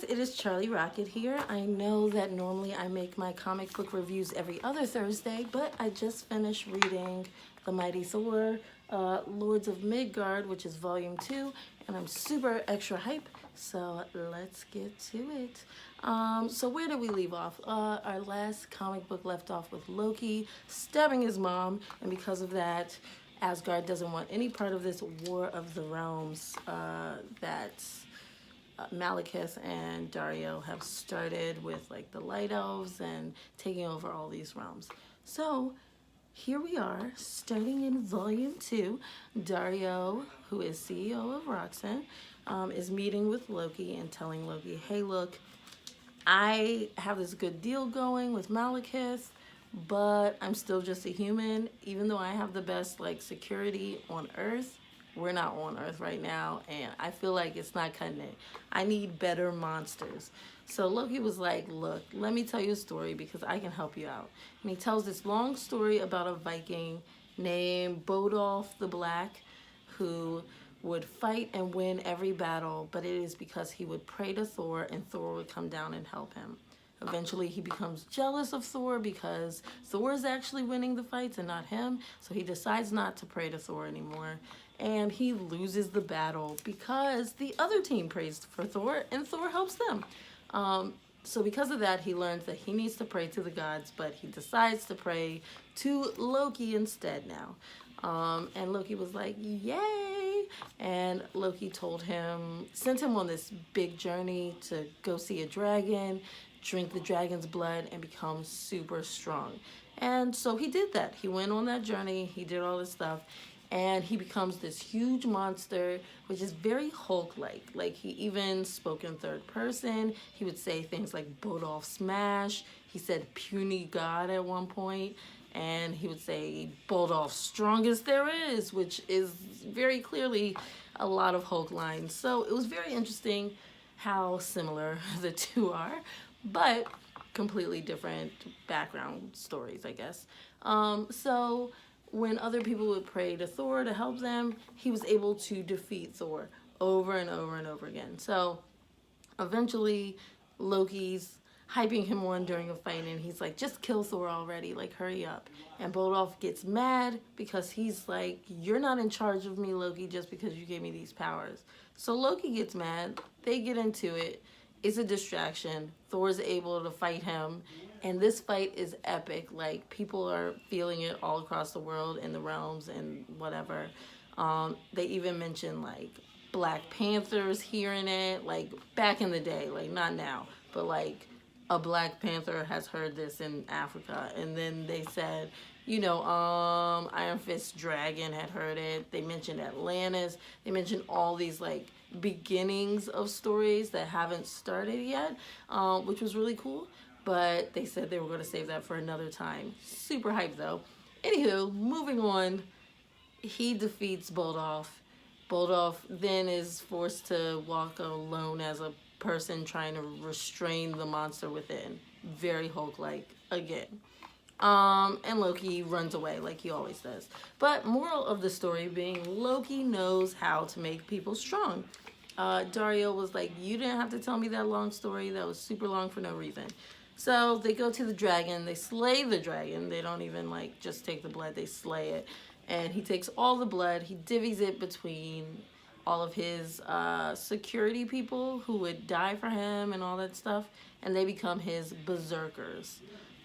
it is Charlie Rocket here. I know that normally I make my comic book reviews every other Thursday, but I just finished reading The Mighty Thor, Lords of Midgard, which is volume 2, and I'm super extra hype, so let's get to it. So where did we leave off? Our last comic book left off with Loki stabbing his mom, and because of that, Asgard doesn't want any part of this War of the Realms that Malekith and Dario have started with, like, the Light Elves and taking over all these realms. So here we are, starting in volume 2. Dario, who is CEO of Roxxon, is meeting with Loki and telling Loki, hey, look, I have this good deal going with Malekith, but I'm still just a human. Even though I have the best, like, security on Earth, we're not on Earth right now, and I feel like it's not cutting it. I need better monsters. So Loki was like, look, let me tell you a story because I can help you out. And he tells this long story about a Viking named Bodolf the Black who would fight and win every battle, but it is because he would pray to Thor and Thor would come down and help him. Eventually he becomes jealous of Thor because Thor is actually winning the fights and not him, so he decides not to pray to Thor anymore. And he loses the battle because the other team prays for Thor and Thor helps them. So because of that, he learns that he needs to pray to the gods, but he decides to pray to Loki instead now. And Loki was like, yay! And Loki sent him on this big journey to go see a dragon, drink the dragon's blood, and become super strong. And so he did that. He went on that journey, he did all this stuff, and he becomes this huge monster, which is very Hulk-like. Like, he even spoke in third person. He would say things like Bodolf Smash. He said puny god at one point. And he would say Bodolf strongest there is, which is very clearly a lot of Hulk lines. So it was very interesting how similar the two are, but completely different background stories, I guess. So when other people would pray to Thor to help them, he was able to defeat Thor over and over and over again. So eventually Loki's hyping him on during a fight and he's like, just kill Thor already, like, hurry up. And Bodolf gets mad because he's like, you're not in charge of me, Loki, just because you gave me these powers. So Loki gets mad, they get into it, it's a distraction, Thor's able to fight him, and this fight is epic. Like, people are feeling it all across the world, in the realms and whatever. They even mention, like, Black Panthers hearing it, like, back in the day, like, not now, but, like, a Black Panther has heard this in Africa. And then they said, you know, Iron Fist Dragon had heard it. They mentioned Atlantis. They mentioned all these, like, beginnings of stories that haven't started yet, which was really cool. But they said they were going to save that for another time. Super hype, though. Anywho, moving on, he defeats Bodolf. Bodolf then is forced to walk alone as a person trying to restrain the monster within. Very Hulk-like again. And Loki runs away like he always does. But moral of the story being, Loki knows how to make people strong. Dario was like, you didn't have to tell me that long story. That was super long for no reason. So they go to the dragon. They slay the dragon. They don't even, like, just take the blood. They slay it. And he takes all the blood. He divvies it between all of his security people who would die for him and all that stuff. And they become his berserkers.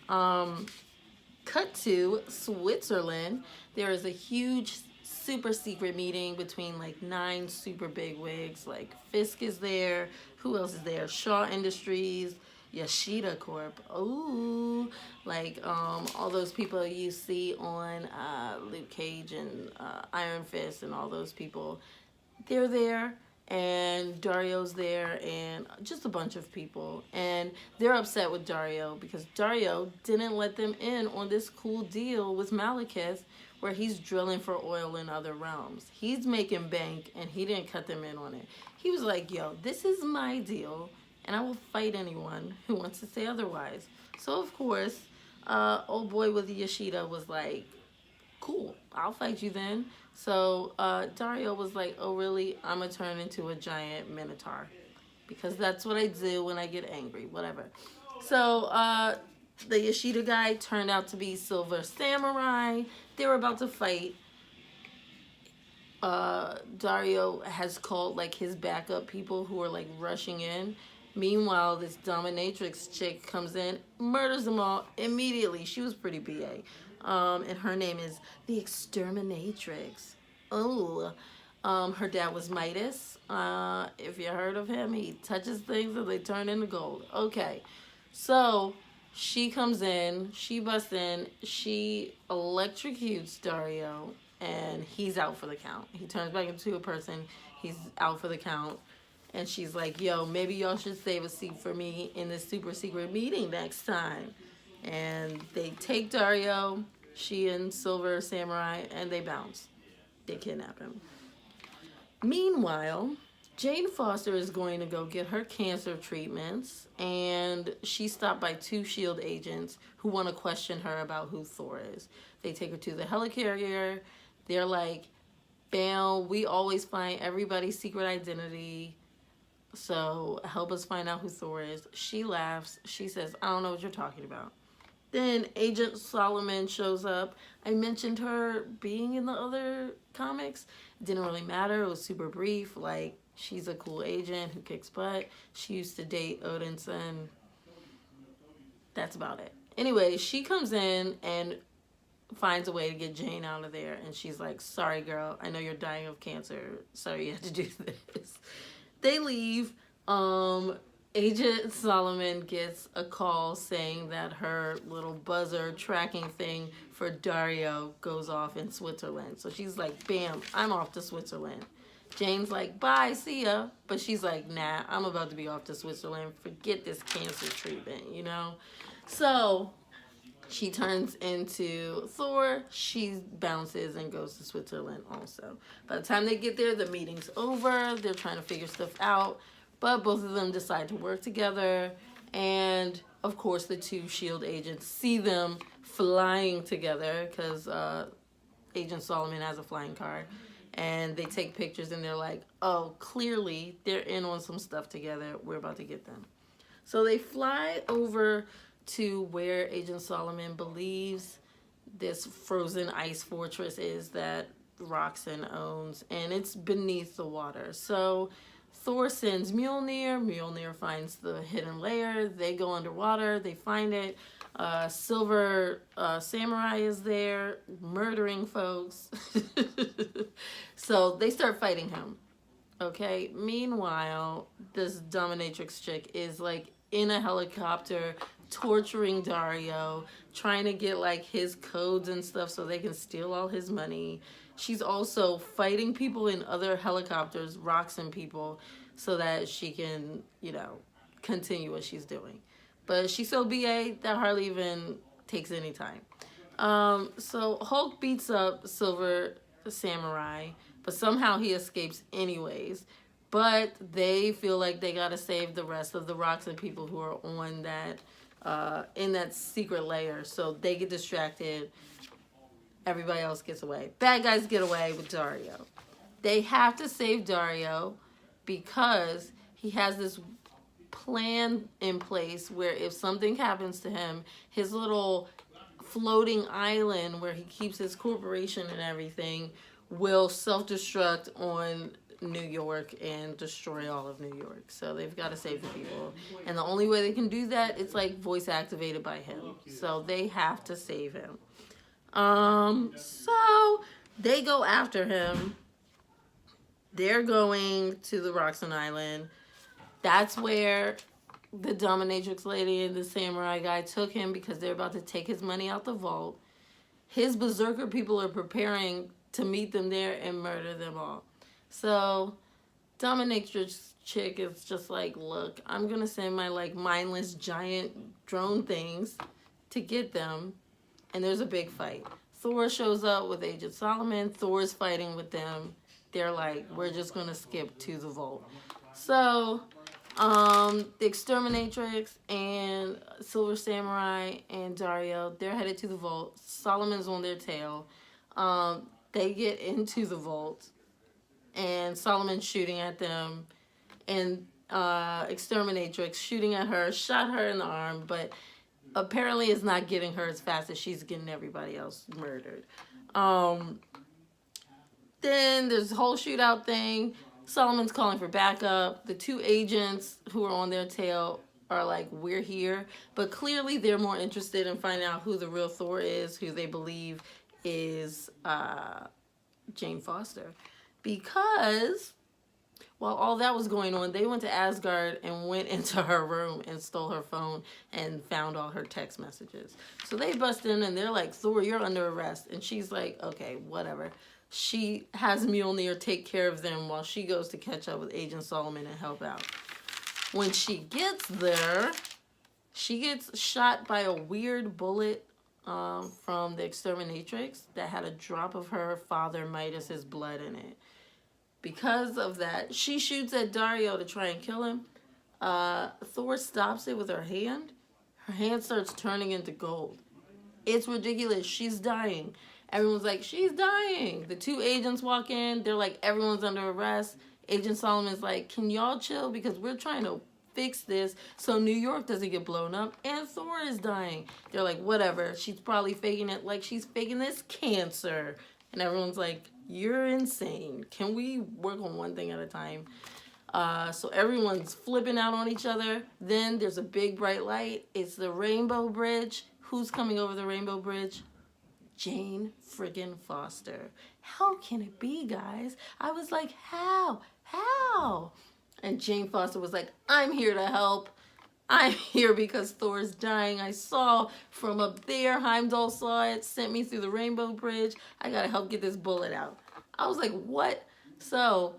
Cut to Switzerland. There is a huge super secret meeting between, like, 9 super big wigs. Like, Fisk is there. Who else is there? Shaw Industries, Yoshida Corp. Ooh, like, all those people you see on Luke Cage and Iron Fist and all those people. They're there, and Dario's there, and just a bunch of people. And they're upset with Dario because Dario didn't let them in on this cool deal with Malekith where he's drilling for oil in other realms. He's making bank, and he didn't cut them in on it. He was like, yo, this is my deal, and I will fight anyone who wants to say otherwise. So, of course, old boy with Yoshida was like, cool, I'll fight you then. So Dario was like, oh really? I'm gonna turn into a giant minotaur. because that's what I do when I get angry, whatever. So, the Yashida guy turned out to be Silver Samurai. They were about to fight. Dario has called like his backup people who are like rushing in. Meanwhile, this dominatrix chick comes in, murders them all immediately. She was pretty BA. And her name is the Exterminatrix. Oh, her dad was Midas. If you heard of him, he touches things and they turn into gold. Okay, so she comes in, she busts in, she electrocutes Dario, and he's out for the count. He turns back into a person, he's out for the count. And she's like, yo, maybe y'all should save a seat for me in this super secret meeting next time. And they take Dario, she and Silver Samurai, and they bounce. They kidnap him. Meanwhile, Jane Foster is going to go get her cancer treatments, and she's stopped by 2 S.H.I.E.L.D. agents who want to question her about who Thor is. They take her to the helicarrier. They're like, bam, we always find everybody's secret identity, so help us find out who Thor is. She laughs. She says, I don't know what you're talking about. Then Agent Solomon shows up. I mentioned her being in the other comics. It didn't really matter. It was super brief. Like, she's a cool agent who kicks butt. She used to date Odinson. That's about it. Anyway, she comes in and finds a way to get Jane out of there. And she's like, sorry, girl. I know you're dying of cancer. Sorry you had to do this. They leave. Agent Solomon gets a call saying that her little buzzer tracking thing for Dario goes off in Switzerland. So she's like, bam, I'm off to Switzerland. Jane's like, bye, see ya. But she's like, nah, I'm about to be off to Switzerland. Forget this cancer treatment, you know? So she turns into Thor. She bounces and goes to Switzerland also. By the time they get there, the meeting's over. They're trying to figure stuff out. But both of them decide to work together. And, of course, the 2 S.H.I.E.L.D. agents see them flying together because Agent Solomon has a flying car. And they take pictures and they're like, oh, clearly they're in on some stuff together. We're about to get them. So they fly over to where Agent Solomon believes this frozen ice fortress is that Roxanne owns, and it's beneath the water. So Thor sends Mjolnir. Mjolnir finds the hidden layer. They go underwater. They find it. Silver Samurai is there murdering folks. So they start fighting him. Okay. Meanwhile, this dominatrix chick is like in a helicopter torturing Dario, trying to get like his codes and stuff so they can steal all his money. She's also fighting people in other helicopters, Roxanne people, so that she can, you know, continue what she's doing. But she's so BA that hardly even takes any time. So Hulk beats up Silver Samurai, but somehow he escapes anyways. But they feel like they gotta save the rest of the Roxanne people who are on that in that secret layer. So they get distracted. Everybody else gets away. Bad guys get away with Dario. They have to save Dario because he has this plan in place where if something happens to him, his little floating island where he keeps his corporation and everything will self-destruct on New York and destroy all of New York. So they've got to save the people. And the only way they can do that, it's like voice activated by him. So they have to save him. So they go after him. They're going to the Roxanne Island. That's where the dominatrix lady and the samurai guy took him because they're about to take his money out the vault. His berserker people are preparing to meet them there and murder them all. So dominatrix chick is just like, look, I'm gonna send my like mindless giant drone things to get them. And there's a big fight. Thor shows up with Agent Solomon. Thor's fighting with them. They're like, we're just gonna skip to the vault. So the Exterminatrix and Silver Samurai and Dario, they're headed to the vault. Solomon's on their tail. They get into the vault and Solomon's shooting at them. And exterminatrix shooting at her, shot her in the arm, but apparently it's not getting her as fast as she's getting everybody else murdered. Then there's the whole shootout thing. Solomon's calling for backup. The two agents who are on their tail are like, we're here. But clearly they're more interested in finding out who the real Thor is, who they believe is Jane Foster. Because while all that was going on, they went to Asgard and went into her room and stole her phone and found all her text messages. So they bust in and they're like, Thor, you're under arrest. And she's like, okay, whatever. She has Mjolnir take care of them while she goes to catch up with Agent Solomon and help out. When she gets there, she gets shot by a weird bullet from the exterminatrix that had a drop of her father Midas's blood in it. Because of that, she shoots at Dario to try and kill him. Thor stops it with her hand. Her hand starts turning into gold. It's ridiculous. She's dying. Everyone's like, she's dying. The two agents walk in. They're like, everyone's under arrest. Agent Solomon's like, can y'all chill? Because we're trying to fix this so New York doesn't get blown up. And Thor is dying. They're like, whatever. She's probably faking it like she's faking this cancer. And everyone's like, you're insane. Can we work on one thing at a time? So everyone's flipping out on each other. Then there's a big bright light. It's the Rainbow Bridge. Who's coming over the Rainbow Bridge? Jane friggin' Foster. How can it be, guys? I was like, how? How? And Jane Foster was like, I'm here to help. I'm here because Thor's dying. I saw from up there. Heimdall saw it, sent me through the Rainbow Bridge. I gotta help get this bullet out. I was like, what? So,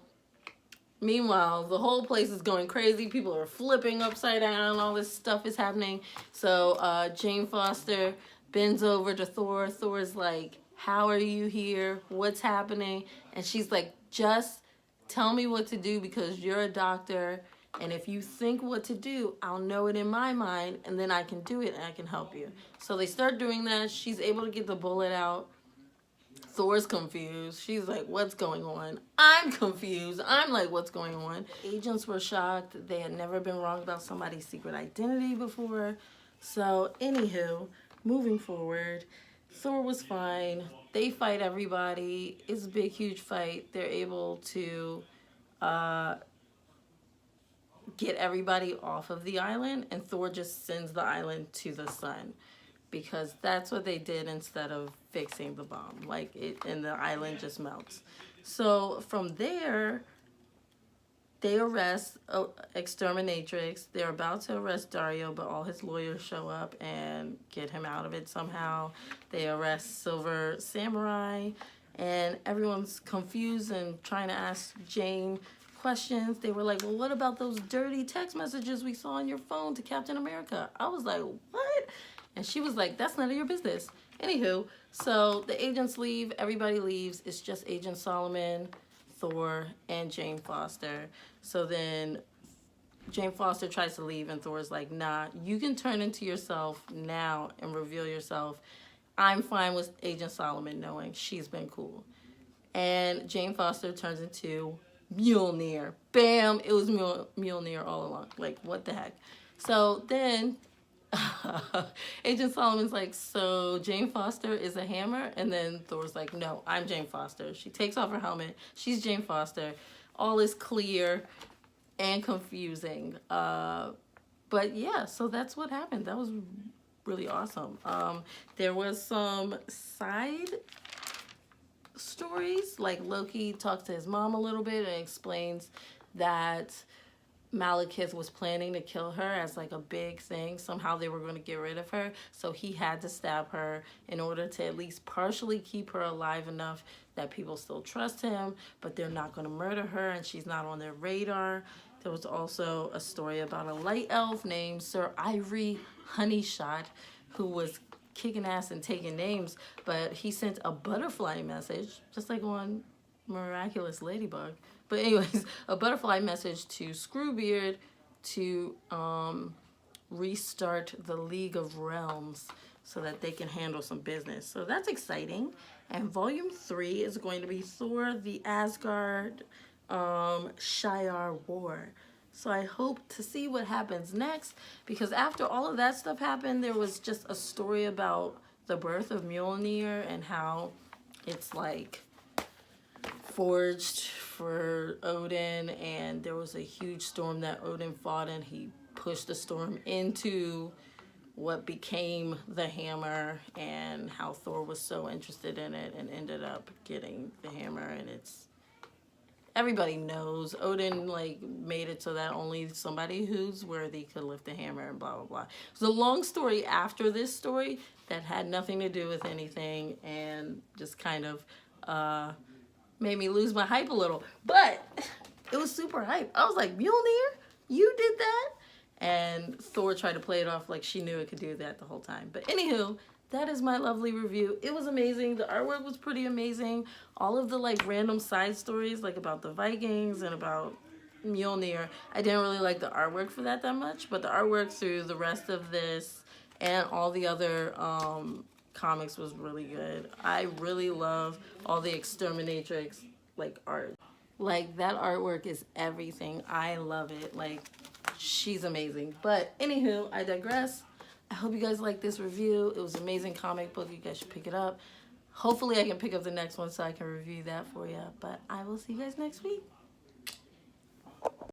meanwhile, the whole place is going crazy. People are flipping upside down. All this stuff is happening. So, Jane Foster bends over to Thor. Thor's like, how are you here? What's happening? And she's like, just tell me what to do because you're a doctor. And if you think what to do, I'll know it in my mind. And then I can do it and I can help you. So they start doing that. She's able to get the bullet out. Thor's confused. She's like, what's going on? I'm confused. I'm like, what's going on? Agents were shocked. They had never been wrong about somebody's secret identity before. So, anywho, moving forward, Thor was fine. They fight everybody. It's a big, huge fight. They're able to get everybody off of the island, and Thor just sends the island to the sun because that's what they did instead of fixing the bomb. Like, and the island just melts. So from there, they arrest Exterminatrix. They're about to arrest Dario, but all his lawyers show up and get him out of it somehow. They arrest Silver Samurai, and everyone's confused and trying to ask Jane questions. They were like, well, what about those dirty text messages we saw on your phone to Captain America? I was like, what? And she was like, that's none of your business. Anywho, so the agents leave. Everybody leaves. It's just Agent Solomon, Thor, and Jane Foster. So then Jane Foster tries to leave, and Thor's like, nah, you can turn into yourself now and reveal yourself. I'm fine with Agent Solomon knowing she's been cool. And Jane Foster turns into Mjolnir. Bam! It was Mjolnir all along. Like, what the heck? So then Agent Solomon's like, so Jane Foster is a hammer? And then Thor's like, no, I'm Jane Foster. She takes off her helmet. She's Jane Foster. All is clear and confusing. But yeah, so that's what happened. That was really awesome. There was some side stories, like Loki talks to his mom a little bit and explains that Malekith was planning to kill her as like a big thing. Somehow they were going to get rid of her, so he had to stab her in order to at least partially keep her alive enough that people still trust him, but they're not going to murder her and she's not on their radar. There was also a story about a light elf named Sir Ivory Honeyshot who was kicking ass and taking names, but he sent a butterfly message, just like on Miraculous Ladybug. But anyways, a butterfly message to Screwbeard to restart the League of Realms so that they can handle some business. So that's exciting. And Volume 3 is going to be Thor, the Asgard Shi'ar War. So I hope to see what happens next, because after all of that stuff happened, there was just a story about the birth of Mjolnir and how it's like forged for Odin, and there was a huge storm that Odin fought, and he pushed the storm into what became the hammer, and how Thor was so interested in it and ended up getting the hammer. And it's, everybody knows Odin like made it so that only somebody who's worthy could lift the hammer, and blah blah blah. So the long story after this story that had nothing to do with anything, and just kind of made me lose my hype a little, but it was super hype. I was like, Mjolnir, you did that? And Thor tried to play it off like she knew it could do that the whole time. But anywho, that is my lovely review. It was amazing. The artwork was pretty amazing. All of the like random side stories, like about the Vikings and about Mjolnir, I didn't really like the artwork for that much, but the artwork through the rest of this and all the other comics was really good. I really love all the Exterminatrix like art. Like, that artwork is everything. I love it. Like, she's amazing. But anywho, I digress. I hope you guys like this review. It was an amazing comic book. You guys should pick it up. Hopefully I can pick up the next one so I can review that for you. But I will see you guys next week.